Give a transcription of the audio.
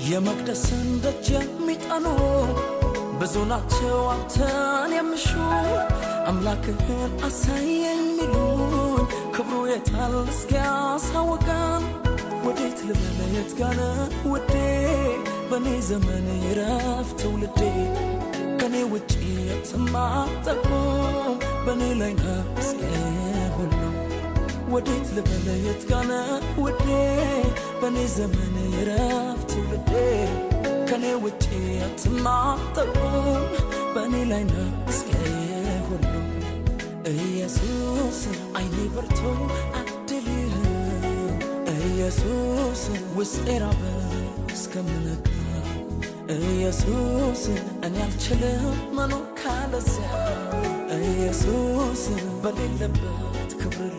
የመቅደስን ደጅ የሚጠኑ ብዙ ናቸው አንተን የሚሹ አምላክህን አሳየኝ ሚሉኝ ክብሩ የታል እስኪያሳውቀን ወዴት ልበል የት ጋር ውዴ በኔ ዘመን ይረፍ ትውልዴ ከኔ ውጪ የትም አትጠቁም በኔ ላይ ነው እስከ ሁሉ ወዴት ልበል የት ጋር ውዴ በኔ ዘመን ይረፍ ትውልዴ ከኔ ውጪ የትም አትጠቁም በኔ ላይ ነው እስከ ሁሉ ኢየሱስ አይኔ በርቶ አድልህ ኢየሱስ ውስጤ ራበ እስከምነጋ ኢየሱስ እኔ አልችልም መኖር ካለዚያ ኢየሱስ በሌለበት ክብር